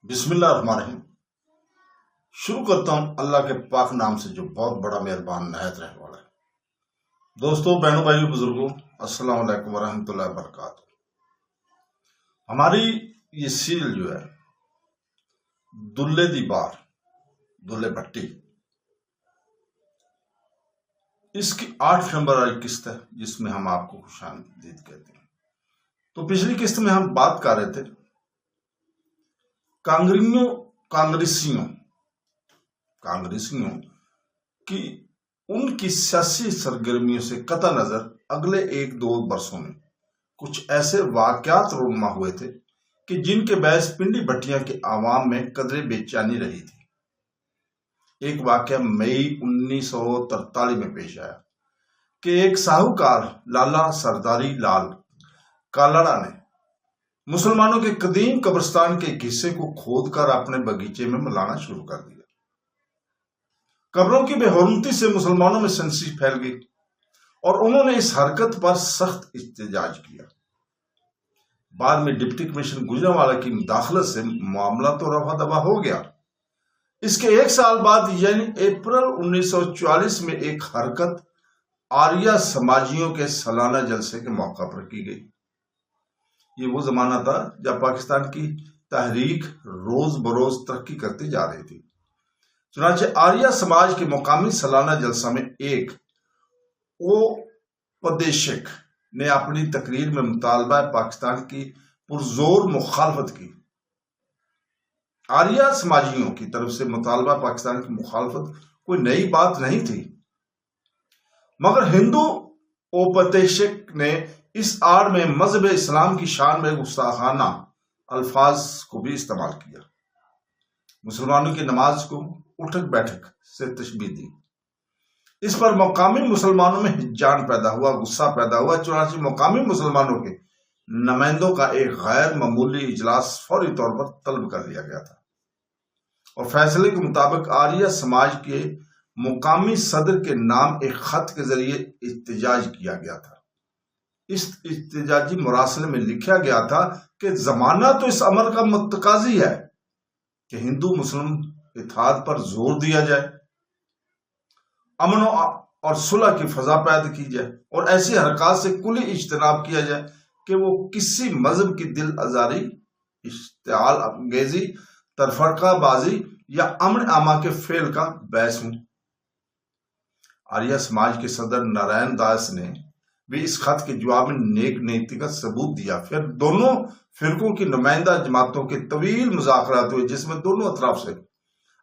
بسم اللہ الرحمن الرحیم۔ شروع کرتا ہوں اللہ کے پاک نام سے جو بہت بڑا مہربان نہایت رحم والا ہے۔ دوستوں، بہنوں، بھائیوں، بزرگوں، السلام علیکم ورحمۃ اللہ وبرکاتہ۔ ہماری یہ سیریل جو ہے دلے دی بار دلے بھٹی، اس کی 8 نمبر والی قسط ہے جس میں ہم آپ کو خوش آمدید کہتے ہیں۔ تو پچھلی قسط میں ہم بات کر رہے تھے کانگریسیوں کی ان کی سیاسی سرگرمیوں سے قطع نظر اگلے 1-2 برسوں میں کچھ ایسے واقعات رونما ہوئے تھے کہ جن کے باعث پنڈی بھٹیاں کے عوام میں قدرے بے چینی رہی تھی۔ ایک واقعہ مئی 1943 میں پیش آیا کہ ایک ساہوکار لالا سرداری لال کالڑا نے مسلمانوں کے قدیم قبرستان کے ایک حصے کو کھود کر اپنے باغیچے میں ملانا شروع کر دیا۔ قبروں کی بے حرمتی سے مسلمانوں میں سنسنی پھیل گئی اور انہوں نے اس حرکت پر سخت احتجاج کیا۔ بعد میں ڈپٹی کمشنر گوجرانوالہ کی مداخلت سے معاملہ تو رفع دفع ہو گیا۔ اس کے 1 سال بعد یعنی اپریل 1944 میں ایک حرکت آریہ سماجیوں کے سالانہ جلسے کے موقع پر کی گئی۔ یہ وہ زمانہ تھا جب پاکستان کی تحریک روز بروز ترقی کرتی جا رہی تھی۔ چنانچہ آریہ سماج کے مقامی سالانہ جلسہ میں ایک اوپدیشک نے اپنی تقریر میں مطالبہ پاکستان کی پرزور مخالفت کی۔ آریہ سماجیوں کی طرف سے مطالبہ پاکستان کی مخالفت کوئی نئی بات نہیں تھی، مگر ہندو اوپدیشک نے اس آڑ میں مذہب اسلام کی شان میں گستاخانہ الفاظ کو بھی استعمال کیا۔ مسلمانوں کی نماز کو اٹھک بیٹھک سے تشبیہ دی۔ اس پر مقامی مسلمانوں میں ہجان پیدا ہوا، غصہ پیدا ہوا۔ چنانچہ مقامی مسلمانوں کے نمائندوں کا ایک غیر معمولی اجلاس فوری طور پر طلب کر لیا گیا تھا اور فیصلے کے مطابق آریہ سماج کے مقامی صدر کے نام ایک خط کے ذریعے احتجاج کیا گیا تھا۔ اس احتجاجی مراسلے میں لکھا گیا تھا کہ زمانہ تو اس امر کا متقاضی ہے کہ ہندو مسلم اتحاد پر زور دیا جائے، امن اور صلح کی فضا پیدا کی جائے اور ایسی حرکات سے کلی اجتناب کیا جائے کہ وہ کسی مذہب کی دل آزاری، اشتعال انگیزی، تفرقہ بازی یا امن عامہ کے فعل کا باعث ہوں۔ آریہ سماج کے صدر نارائن داس نے بھی اس خط کے جواب میں نیک نیتی کا ثبوت دیا۔ پھر دونوں فرقوں کی نمائندہ جماعتوں کے طویل مذاکرات ہوئے جس میں دونوں اطراف سے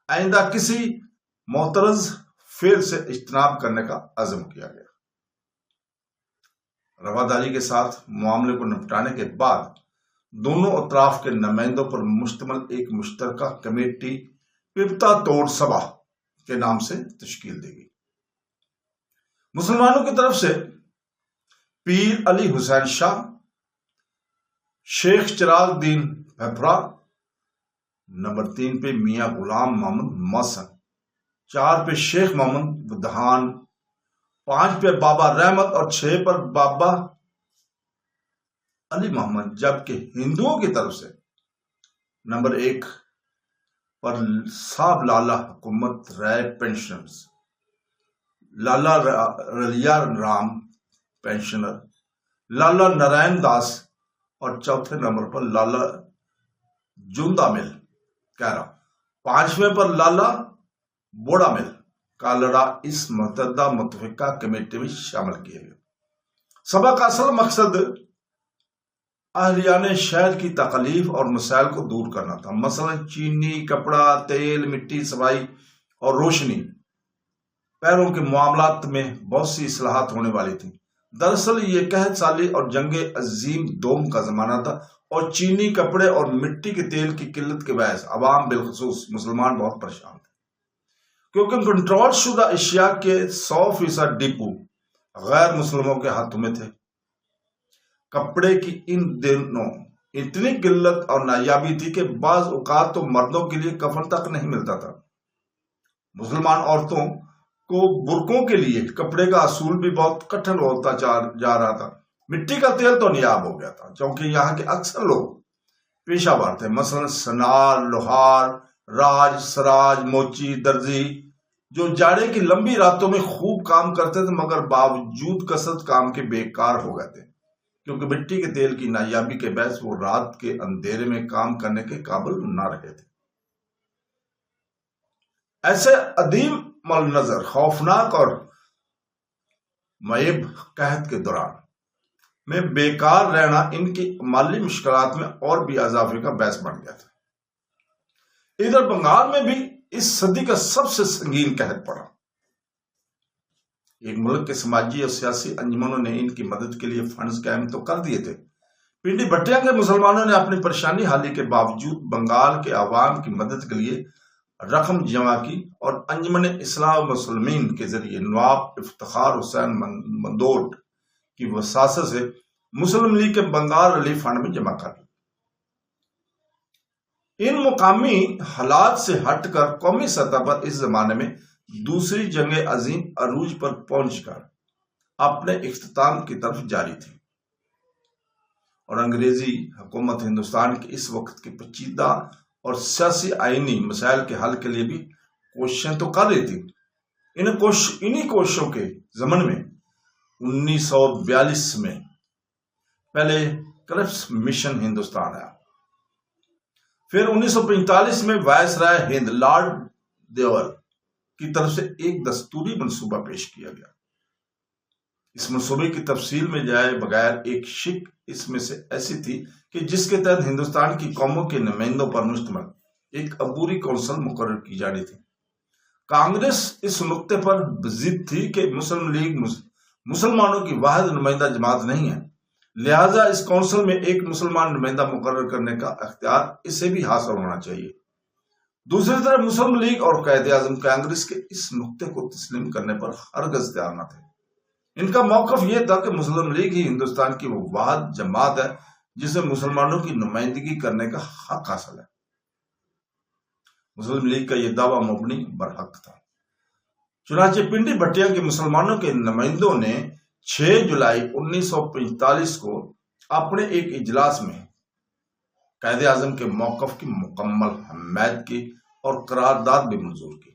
آئندہ کسی معترض فعل سے اجتناب کرنے کا عزم کیا گیا۔ رواداری کے ساتھ معاملے کو نپٹانے کے بعد دونوں اطراف کے نمائندوں پر مشتمل ایک مشترکہ کمیٹی پپتا توڑ سبھا کے نام سے تشکیل دی گئی۔ مسلمانوں کی طرف سے پیر علی حسین شاہ، شیخ چراغ الدین بھپرا، نمبر 3 پہ میاں غلام محمد محسن، 4 پہ شیخ محمد ودھان، 5 پہ بابا رحمت اور 6 پر بابا علی محمد، جبکہ ہندوؤں کی طرف سے نمبر 1 پر صاحب لالا حکومت رائے پینشنرز، لالا رلیا رام پینشنر، لالا نارائن داس اور 4 نمبر پر لالا جوندا مل کہرا، 5ویں پر لالا بوڑا مل کالڑا اس متحدہ متفقہ کمیٹی میں شامل کیے گئے۔ سبھا کا اصل مقصد اہلیان شہر کی تکالیف اور مسائل کو دور کرنا تھا، مثلا چینی، کپڑا، تیل، مٹی، صفائی اور روشنی۔ پیروں کے معاملات میں بہت سی اصلاحات ہونے والی تھیں۔ دراصل یہ قحط سالی اور جنگ عظیم دوم کا زمانہ تھا اور چینی، کپڑے اور مٹی کے تیل کی قلت کے باعث عوام بالخصوص مسلمان بہت پریشان تھے، کیونکہ کنٹرول شدہ اشیاء کے 100% ڈپو غیر مسلموں کے ہاتھوں میں تھے۔ کپڑے کی ان دنوں اتنی قلت اور نایابی تھی کہ بعض اوقات تو مردوں کے لیے کفن تک نہیں ملتا تھا۔ مسلمان عورتوں کو برقعوں کے لیے کپڑے کا اصول بھی بہت کٹھن ہوتا جا رہا تھا۔ مٹی کا تیل تو نیاب ہو گیا تھا، کیونکہ یہاں کے اکثر لوگ پیشہ ور تھے، مثلا سنار، لوہار، راج، سراج، موچی، درزی، جو جاڑے کی لمبی راتوں میں خوب کام کرتے تھے مگر باوجود کثرت کام کے بیکار ہو گئے تھے، کیونکہ مٹی کے تیل کی نایابی کے باعث وہ رات کے اندھیرے میں کام کرنے کے قابل نہ رہے تھے۔ ایسے عدیم النظر، خوفناک اور معیب قحط کے دوران میں بیکار رہنا ان کی مالی مشکلات میں اور بھی اضافے کا باعث بن گیا تھا۔ ادھر بنگال میں بھی اس صدی کا سب سے سنگین قحط پڑا۔ ایک ملک کے سماجی اور سیاسی انجمنوں نے ان کی مدد کے لیے فنڈز قائم تو کر دیے تھے۔ پنڈی بھٹیاں کے مسلمانوں نے اپنی پریشانی حالی کے باوجود بنگال کے عوام کی مدد کے لیے رقم جمع کی اور انجمن اصلاح مسلمین کے ذریعے نواب افتخار حسین مندوٹ کی وساطت سے مسلم لیگ کے بنگال ریلیف فنڈ میں جمع کر لی۔ ان مقامی حالات سے ہٹ کر قومی سطح پر اس زمانے میں دوسری جنگ عظیم عروج پر پہنچ کر اپنے اختتام کی طرف جاری تھی، اور انگریزی حکومت ہندوستان کے اس وقت کے پیچیدہ اور سیاسی آئینی مسائل کے حل کے لیے بھی کوششیں تو کر رہی تھی۔ انہی کوششوں کے ضمن میں 1942 میں پہلے کرپس مشن ہندوستان آیا۔ پھر 1945 میں وائس رائے ہند لارڈ دیول کی طرف سے ایک دستوری منصوبہ پیش کیا گیا۔ اس منصوبے کی تفصیل میں جائے بغیر ایک شک اس میں سے ایسی تھی کہ جس کے تحت ہندوستان کی قوموں کے نمائندوں پر مشتمل ایک عبوری کونسل مقرر کی جانی تھی۔ کانگریس اس نقطے پر ضد تھی کہ مسلم لیگ مسلمانوں کی واحد نمائندہ جماعت نہیں ہے، لہذا اس کونسل میں ایک مسلمان نمائندہ مقرر کرنے کا اختیار اسے بھی حاصل ہونا چاہیے۔ دوسری طرف مسلم لیگ اور قائد اعظم کانگریس کے اس نقطے کو تسلیم کرنے پر ہرگز تیار نہ تھے۔ ان کا موقف یہ تھا کہ مسلم لیگ ہی ہندوستان کی وہ واحد جماعت ہے جسے مسلمانوں کی نمائندگی کرنے کا حق حاصل ہے۔ مسلم لیگ کا یہ دعویٰ مبنی برحق تھا۔ چنانچہ پنڈی بھٹیاں کے مسلمانوں کے نمائندوں نے 6 جولائی 1945 کو اپنے ایک اجلاس میں قائد اعظم کے موقف کی مکمل حمایت کی اور قرارداد بھی منظور کی۔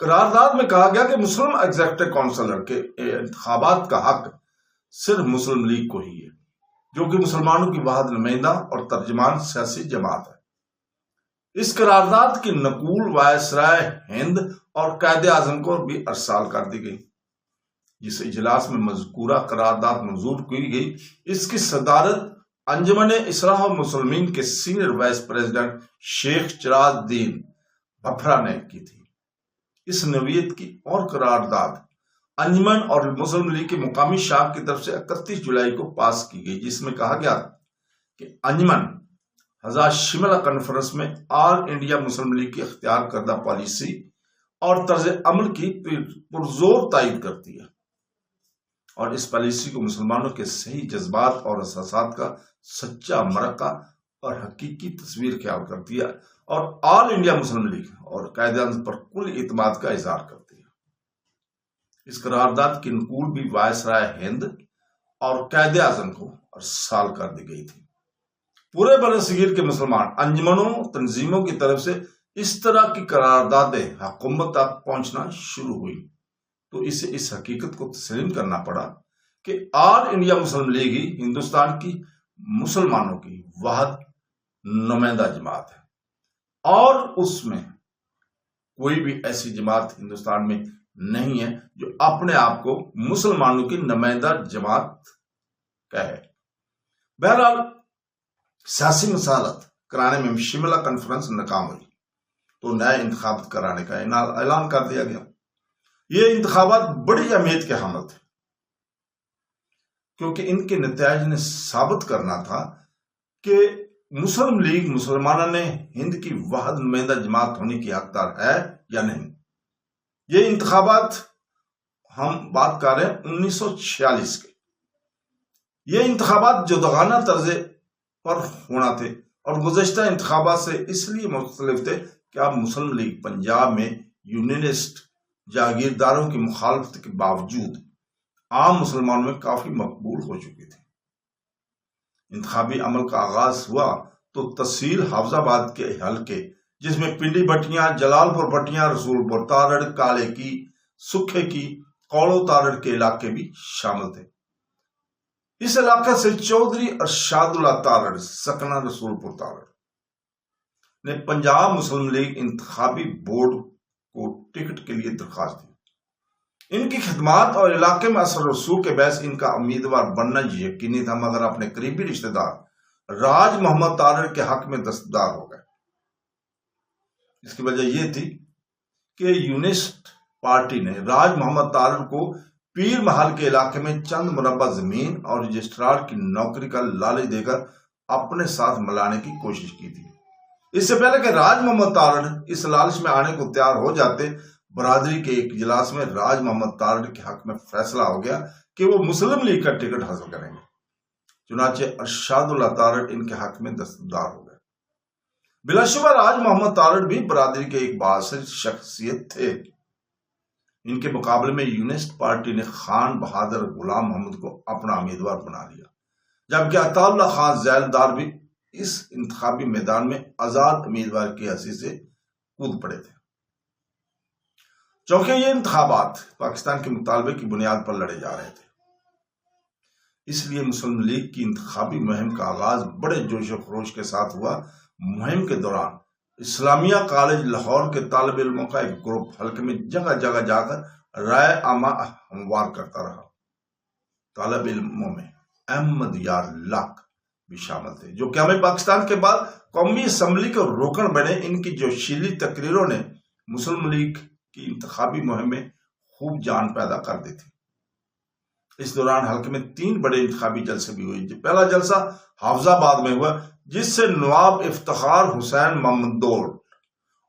قرارداد میں کہا گیا کہ مسلم ایگزیکٹو کونسلر کے انتخابات کا حق صرف مسلم لیگ کو ہی ہے، جو کہ مسلمانوں کی واحد نمائندہ اور ترجمان سیاسی جماعت ہے۔ اس قرارداد کی نقول وائسرائے ہند اور قائد اعظم کو بھی ارسال کر دی گئی۔ جس اجلاس میں مذکورہ قرارداد منظور کی گئی، اس کی صدارت انجمن اصلاح مسلمین کے سینئر وائس پریزیڈنٹ شیخ چراغ الدین بھپرا نے کی تھی۔ اس نوعیت کی اور قرارداد انجمن اور مسلم لیگ کی مقامی شاخ کی طرف سے 31 جولائی کو پاس کی گئی، جس میں کہا گیا کہ انجمن ہزار شملہ کانفرنس میں آل انڈیا مسلم لیگ کی اختیار کردہ پالیسی اور طرز عمل کی پرزور تائید کرتی ہے، اور اس پالیسی کو مسلمانوں کے صحیح جذبات اور احساسات کا سچا مرکہ اور حقیقی تصویر خیال کرتی ہے، اور آل انڈیا مسلم لیگ اور قائد اعظم پر کل اعتماد کا اظہار کرتی ہے۔ اس قرارداد کی نقول بھی وائسرائے ہند اور قائد اعظم کو ارسال کر دی گئی تھی۔ پورے برصغیر کے مسلمان انجمنوں تنظیموں کی طرف سے اس طرح کی قراردادیں حکومت تک پہنچنا شروع ہوئی تو اسے اس حقیقت کو تسلیم کرنا پڑا کہ آل انڈیا مسلم لیگ ہی ہندوستان کی مسلمانوں کی واحد نمائندہ جماعت ہے، اور اس میں کوئی بھی ایسی جماعت ہندوستان میں نہیں ہے جو اپنے آپ کو مسلمانوں کی نمائندہ جماعت کہے۔ بہرحال سیاسی مصالحت کرانے میں شملہ کانفرنس ناکام ہوئی تو نئے انتخابات کرانے کا اعلان کر دیا گیا۔ یہ انتخابات بڑی اہمیت کے حامل تھے کیونکہ ان کے نتائج نے ثابت کرنا تھا کہ مسلم لیگ مسلمانوں نے ہند کی واحد نمائندہ جماعت ہونے کی حقدار ہے یا نہیں۔ یہ انتخابات ہم بات کر رہے ہیں 1946 کے۔ یہ انتخابات جداگانہ طرز پر ہونا تھے اور گزشتہ انتخابات سے اس لیے مختلف تھے کہ اب مسلم لیگ پنجاب میں یونینسٹ جاگیرداروں کی مخالفت کے باوجود عام مسلمانوں میں کافی مقبول ہو چکی تھی۔ انتخابی عمل کا آغاز ہوا تو تحصیل حافظ آباد کے حلقے جس میں پنڈی بٹیاں، جلال پور بٹیاں، رسول پور تارڑ، کالے کی، سکھے کی، کوڑو تارڑ کے علاقے بھی شامل تھے۔ اس علاقے سے چودھری ارشاد اللہ تارڑ سکنہ رسول پور تارڑ نے پنجاب مسلم لیگ انتخابی بورڈ کو ٹکٹ کے لیے درخواست دی۔ ان کی خدمات اور علاقے میں اثر رسوخ کے باعث ان کا امیدوار بننا یقینی تھا، مگر اپنے قریبی رشتہ دار راج محمد تارڑ کے حق میں دستبردار ہو گئے۔ اس کی وجہ یہ تھی کہ یونسٹ پارٹی نے راج محمد تارڑ کو پیر محل کے علاقے میں چند مربع زمین اور رجسٹرار کی نوکری کا لالچ دے کر اپنے ساتھ ملانے کی کوشش کی تھی۔ اس سے پہلے کہ راج محمد تارڑ اس لالچ میں آنے کو تیار ہو جاتے، برادری کے ایک اجلاس میں راج محمد تارڑ کے حق میں فیصلہ ہو گیا کہ وہ مسلم لیگ کا ٹکٹ حاصل کریں گے۔ چنانچہ ارشاد اللہ تارڑ ان کے حق میں دستبردار ہو گئے۔ بلا شبہ راج محمد تارڑ بھی برادری کے ایک بااثر شخصیت تھے۔ ان کے مقابلے میں یونسٹ پارٹی نے خان بہادر غلام محمد کو اپنا امیدوار بنا لیا، جبکہ عطا اللہ خان ذیلدار بھی اس انتخابی میدان میں آزاد امیدوار کی حیثیت سے کود پڑے تھے۔ چونکہ یہ انتخابات پاکستان کے مطالبے کی بنیاد پر لڑے جا رہے تھے، اس لیے مسلم لیگ کی انتخابی مہم کا آغاز بڑے جوش و خروش کے ساتھ ہوا۔ مہم کے دوران اسلامیہ کالج لاہور کے طالب علموں کا ایک گروپ حلقے میں جگہ جگہ جا کر رائے عامہ ہموار کرتا رہا۔ طالب علموں میں احمد یار لاکھ بھی شامل تھے، جو قیام پاکستان کے بعد قومی اسمبلی کے رکن بنے۔ ان کی جوشیلی تقریروں نے مسلم لیگ کی انتخابی مہم میں خوب جان پیدا کر دی تھی۔ اس دوران حلقے میں 3 بڑے انتخابی جلسے بھی ہوئے۔ پہلا جلسہ حافظ آباد میں ہوا، جس سے نواب افتخار حسین ممدوڑ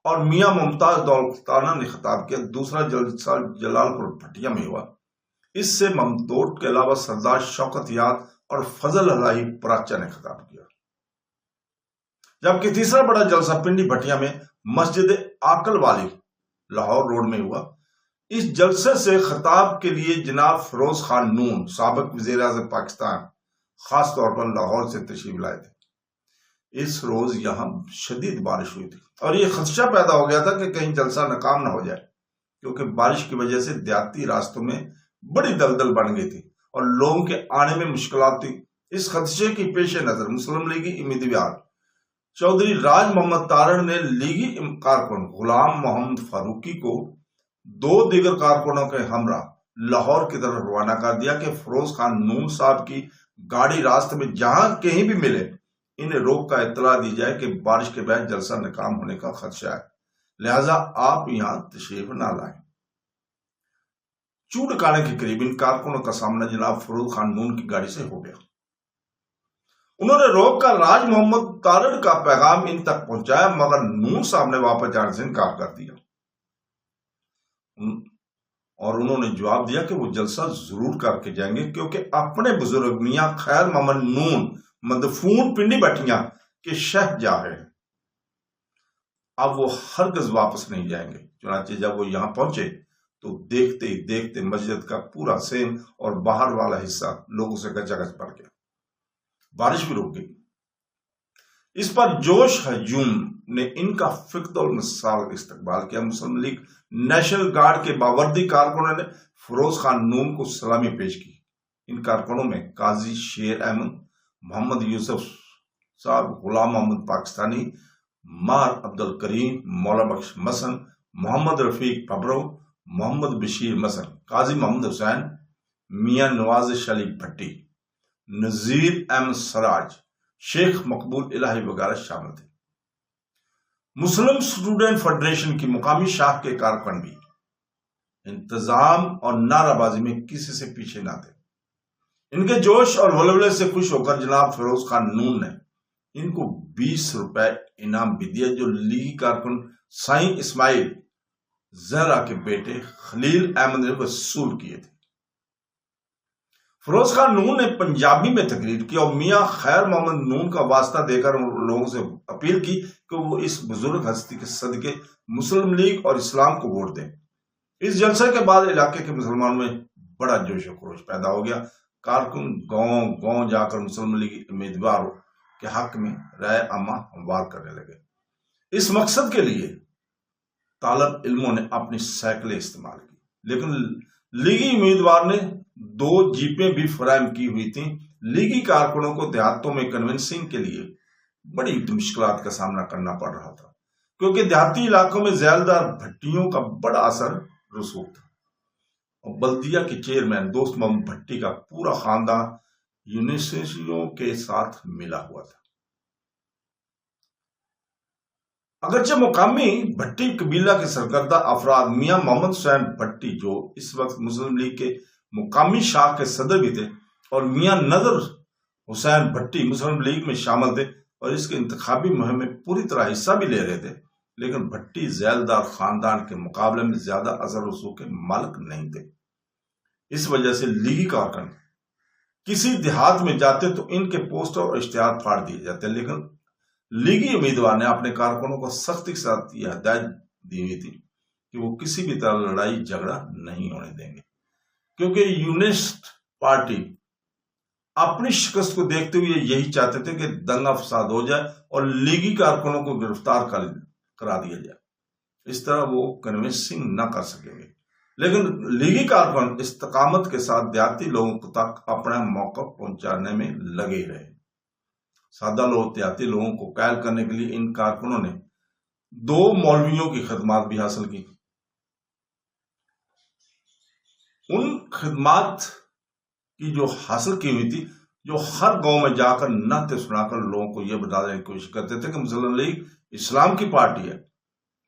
اور میاں ممتاز دولتانہ نے خطاب کیا۔ دوسرا جلسہ جلال پور بھٹیا میں ہوا، اس سے ممدوڑ کے علاوہ سردار شوکت یار اور فضل الہی پراچا نے خطاب کیا، جبکہ تیسرا بڑا جلسہ پنڈی بھٹیا میں مسجد عاقل والی لاہور روڈ میں ہوا۔ اس جلسے سے خطاب کے لیے جناب فیروز خان نون، سابق وزیر اعظم پاکستان، خاص طور پر لاہور سے تشریف لائے تھے۔ اس روز یہاں شدید بارش ہوئی تھی اور یہ خدشہ پیدا ہو گیا تھا کہ کہیں جلسہ ناکام نہ ہو جائے، کیونکہ بارش کی وجہ سے دیہاتی راستوں میں بڑی دلدل بن گئی تھی اور لوگوں کے آنے میں مشکلات تھی۔ اس خدشے کی پیش نظر مسلم لیگی امیدوار چودھری راج محمد تارڑ نے لیگی کارکن غلام محمد فاروقی کو 2 دیگر کارکنوں کے ہمراہ لاہور کی طرف روانہ کر دیا کہ فیروز خان نون صاحب کی گاڑی راستے میں جہاں کہیں بھی ملے انہیں روک کا اطلاع دی جائے کہ بارش کے بعد جلسہ ناکام ہونے کا خدشہ ہے، لہذا آپ یہاں تشریف نہ لائیں۔ چوڑکانے کے قریب ان کارکنوں کا سامنا جناب فیروز خان نون کی گاڑی سے ہو گیا۔ انہوں نے روک کر راج محمد تارڑ کا پیغام ان تک پہنچایا، مگر نون صاحب نے واپس جانے سے انکار کر دیا اور انہوں نے جواب دیا کہ وہ جلسہ ضرور کر کے جائیں گے، کیونکہ اپنے بزرگ میاں خیر محمد نون مدفون پنڈی بٹیاں کے شہ جا رہے ہیں، اب وہ ہرگز واپس نہیں جائیں گے۔ چنانچہ جب وہ یہاں پہنچے تو دیکھتے ہی دیکھتے مسجد کا پورا سین اور باہر والا حصہ لوگوں سے گچا گچ پڑ گیا، بارش بھی رک گئی۔ اس پر جوش ہجوم نے ان کا فقط المثال استقبال کیا۔ مسلم لیگ نیشنل گارڈ کے باوردی کارکنوں نے فیروز خان نون کو سلامی پیش کی۔ ان کارکنوں میں قاضی شیر احمد، محمد یوسف صاحب، غلام محمد پاکستانی، مار عبد الکریم، مولا بخش مسن، محمد رفیق پبرو، محمد بشیر مسن، قاضی محمد حسین، میاں نواز علی بھٹی، نذیر احمد سراج، شیخ مقبول الہی وغیرہ شامل تھے۔ مسلم اسٹوڈنٹ فیڈریشن کی مقامی شاخ کے کارکن بھی انتظام اور نعرہ بازی میں کسی سے پیچھے نہ تھے۔ ان کے جوش اور ولولے سے خوش ہو کر جناب فیروز خان نون نے ان کو 20 روپے انعام بھی دیا، جو لیگی کارکن سائیں اسماعیل زہرا کے بیٹے خلیل احمد نے وصول کیے تھے۔ فیروز خان نون نے پنجابی میں تقریر کی اور میاں خیر محمد نون کا واسطہ دے کر لوگوں سے اپیل کی کہ وہ اس بزرگ ہستی کے صدقے مسلم لیگ اور اسلام کو ووٹ دیں۔ اس جلسے کے بعد علاقے کے مسلمانوں میں بڑا جوش و خروش پیدا ہو گیا۔ کارکن گاؤں گاؤں جا کر مسلم لیگ امیدوار کے حق میں رائے عامہ ہموار کرنے لگے۔ اس مقصد کے لیے طالب علموں نے اپنی سائیکلیں استعمال کی، لیکن لیگی امیدوار نے 2 جیپیں بھی فراہم کی ہوئی تھیں۔ لیگی کارکنوں کو دیہاتوں میں کنونسنگ کے لیے بڑی مشکلات کا سامنا کرنا پڑ رہا تھا، کیونکہ دیہاتی علاقوں میں ذیلدار بھٹیوں کا بڑا اثر رسوخ تھا، اور بلدیہ کے چیئرمین دوست محمد بھٹی کا پورا خاندان یونیورسٹیوں کے ساتھ ملا ہوا تھا۔ اگرچہ مقامی بھٹی قبیلہ کے سرکردہ افراد میاں محمد حسین بھٹی، جو اس وقت مسلم لیگ کے مقامی شاخ کے صدر بھی تھے، اور میاں نظر حسین بھٹی مسلم لیگ میں شامل تھے اور اس کے انتخابی مہم میں پوری طرح حصہ بھی لے رہے تھے، لیکن بھٹی ذیلدار خاندان کے مقابلے میں زیادہ اثر رسوخ کے مالک نہیں تھے۔ اس وجہ سے لیگی کارکن کسی دیہات میں جاتے تو ان کے پوسٹر اور اشتہار پھاڑ دیے جاتے، لیکن لیگی امیدوار نے اپنے کارکنوں کو سختی کے ساتھ یہ ہدایت دی ہوئی تھی کہ وہ کسی بھی طرح لڑائی جھگڑا نہیں ہونے دیں گے، کیونکہ یونسٹ پارٹی اپنی شکست کو دیکھتے ہوئے یہی چاہتے تھے کہ دنگا فساد ہو جائے اور لیگی کارکنوں کو گرفتار کرا دیا جائے۔ اس طرح وہ کنونسنگ نہ کر سکیں گے، لیکن لیگی کارکن استقامت کے ساتھ دیہاتی لوگوں تک اپنا موقف پہنچانے میں لگے رہے۔ سادہ لوگ دیہاتی لوگوں کو قائل کرنے کے لیے ان کارکنوں نے 2 مولویوں کی خدمات بھی حاصل کی۔ ان خدمات کی جو حاصل کی ہوئی تھی، جو ہر گاؤں میں جا کر نعتیں سنا کر لوگوں کو یہ بتانے کی کوشش کرتے تھے کہ مسلم لیگ اسلام کی پارٹی ہے،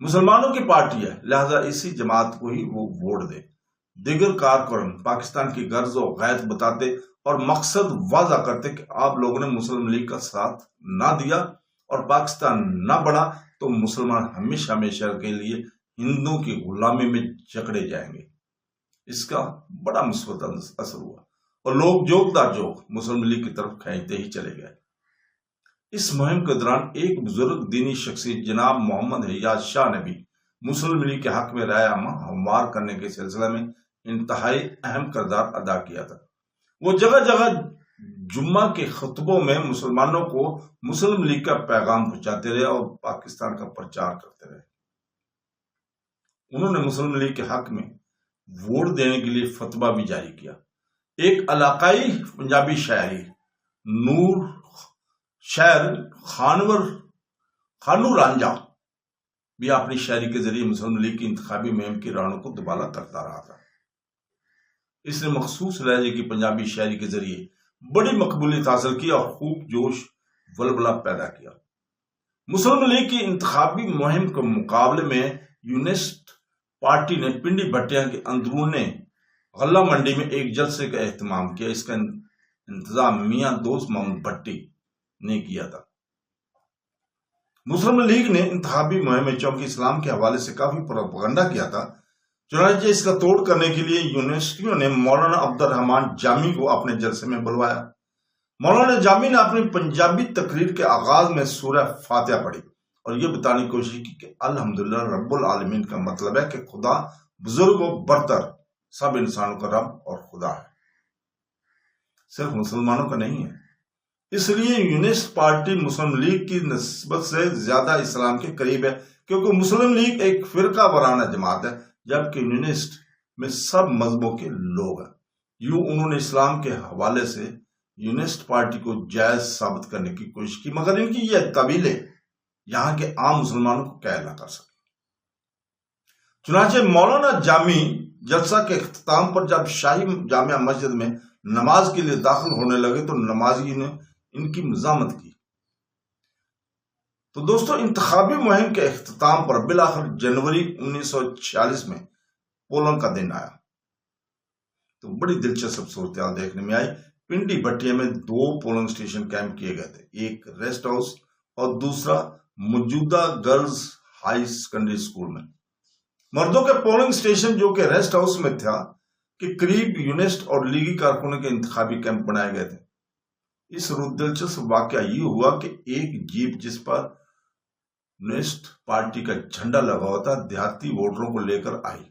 مسلمانوں کی پارٹی ہے، لہذا اسی جماعت کو ہی وہ ووٹ دے۔ دیگر کارکن پاکستان کی غرض و غایت بتاتے اور مقصد واضح کرتے کہ آپ لوگوں نے مسلم لیگ کا ساتھ نہ دیا اور پاکستان نہ بڑھا تو مسلمان ہمیشہ ہمیشہ کے لیے ہندوؤں کی غلامی میں جکڑے جائیں گے۔ اس کا بڑا مثبت اثر ہوا اور لوگ جوک در جوک مسلم لیگ کی طرف کھینچتے ہی چلے گئے۔ اس مہم کے دوران ایک بزرگ دینی شخصیت جناب محمد حیات شاہ نے بھی مسلم لیگ کے حق میں رائے عامہ ہموار کرنے کے سلسلے میں انتہائی اہم کردار ادا کیا تھا۔ وہ جگہ جگہ جمعہ کے خطبوں میں مسلمانوں کو مسلم لیگ کا پیغام پہنچاتے رہے اور پاکستان کا پرچار کرتے رہے۔ انہوں نے مسلم لیگ کے حق میں ووٹ دینے کے لیے فتویٰ بھی جاری کیا۔ ایک علاقائی پنجابی شاعری نور شاعر خانو رانجھا بھی اپنی شاعری کے ذریعے مسلم لیگ کی انتخابی مہم کی راہوں کو دوبالا کرتا رہا تھا۔ اس نے مخصوص لہجے کی پنجابی شاعری کے ذریعے بڑی مقبولیت حاصل کی اور خوب جوش ولولہ پیدا کیا۔ مسلم لیگ کی انتخابی مہم کے مقابلے میں یونسٹ پارٹی نے پنڈی بھٹیاں کے اندرون غلہ منڈی میں ایک جلسے کا اہتمام کیا۔ اس کا انتظام میاں دوست محمد بھٹی نے کیا تھا۔ مسلم لیگ نے انتخابی مہم میں چونکہ اسلام کے حوالے سے کافی پروپیگنڈا کیا تھا، چنانچہ اس کا توڑ کرنے کے لیے یونیورسٹیوں نے مولانا عبد الرحمان جامی کو اپنے جلسے میں بلوایا۔ مولانا جامی نے اپنی پنجابی تقریر کے آغاز میں سورہ فاتحہ پڑھی اور یہ بتانے کی کوشش کی کہ الحمدللہ رب العالمین کا مطلب ہے کہ خدا بزرگ و برتر، سب انسانوں کا رب اور خدا ہے، صرف مسلمانوں کا نہیں ہے۔ اس لیے یونسٹ پارٹی مسلم لیگ کی نسبت سے زیادہ اسلام کے قریب ہے، کیونکہ مسلم لیگ ایک فرقہ وارانہ جماعت ہے جبکہ یونسٹ میں سب مذہبوں کے لوگ ہیں۔ یوں انہوں نے اسلام کے حوالے سے یونسٹ پارٹی کو جائز ثابت کرنے کی کوشش کی، مگر ان کی یہ طویلیں یہاں کے عام مسلمانوں کو قائل نہ کر سکے۔ چنانچہ مولانا جامی جلسہ کے اختتام پر جب شاہی جامع مسجد میں نماز کے لیے داخل ہونے لگے تو نمازی نے ان کی مزاحمت کی۔ تو دوستو، انتخابی مہم کے اختتام پر بالآخر جنوری 1946 میں پولنگ کا دن آیا تو بڑی دلچسپ صورتحال دیکھنے میں آئی۔ پنڈی بھٹیا میں 2 پولنگ اسٹیشن قائم کیے گئے تھے، ایک ریسٹ ہاؤس اور دوسرا موجودہ گرلز ہائی سیکنڈری اسکول میں۔ مردوں کے پولنگ اسٹیشن جو کہ ریسٹ ہاؤس میں تھا کے قریب یونسٹ اور لیگی کارکنوں کے انتخابی کیمپ بنائے گئے تھے۔ اس دلچسپ واقعہ یہ ہوا کہ ایک جیپ جس پر یونسٹ پارٹی کا جھنڈا لگا ہوا تھا دیہاتی ووٹروں کو لے کر آئی۔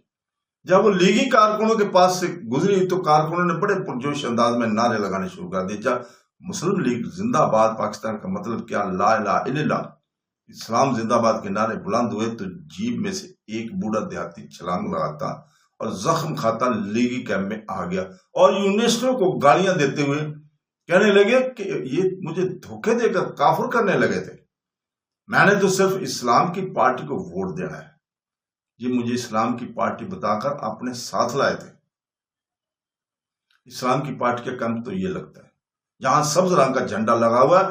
جب وہ لیگی کارکنوں کے پاس سے گزری تو کارکنوں نے بڑے پرجوش انداز میں نعرے لگانے شروع کر دیے۔ مسلم لیگ زندہ باد پاکستان کا مطلب کیا؟ لا الہ الا اللہ، اسلام زندہ باد کے نعرے بلند ہوئے تو جیب میں سے ایک بوڑھا دیہاتی چھلانگ لگاتا اور زخم کھاتا لیگی کیمپ میں آ گیا، اور یونیورسٹیوں کو گالیاں دیتے ہوئے کہنے لگے کہ یہ مجھے دھوکے دے کر کافر کرنے لگے تھے، میں نے تو صرف اسلام کی پارٹی کو ووٹ دینا ہے، یہ مجھے اسلام کی پارٹی بتا کر اپنے ساتھ لائے تھے۔ اسلام کی پارٹی کا کیمپ تو یہ لگتا ہے جہاں سبز رنگ کا جھنڈا لگا ہوا ہے،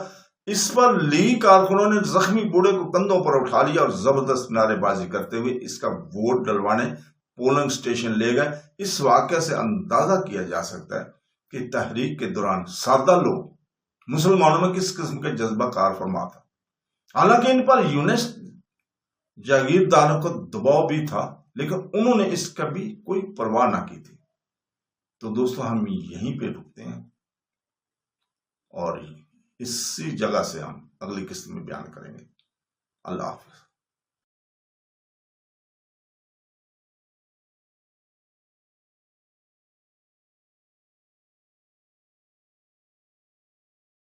اس پر لیگی کارکنوں نے زخمی بوڑھے کو کندھوں پر اٹھا لیا اور زبردست نعرے بازی کرتے ہوئے اس کا ووٹ ڈلوانے پولنگ سٹیشن لے گئے۔ اس واقعہ سے اندازہ کیا جا سکتا ہے کہ تحریک کے دوران سادہ لوگ مسلمانوں میں کس قسم کے جذبہ کار فرما تھا۔ حالانکہ ان پر یونس جاگیرداروں کو دباؤ بھی تھا، لیکن انہوں نے اس کا بھی کوئی پرواہ نہ کی تھی۔ تو دوستو ہم یہیں پہ رکتے ہیں اور اسی جگہ سے ہم اگلی قسط میں بیان کریں گے۔ اللہ حافظ۔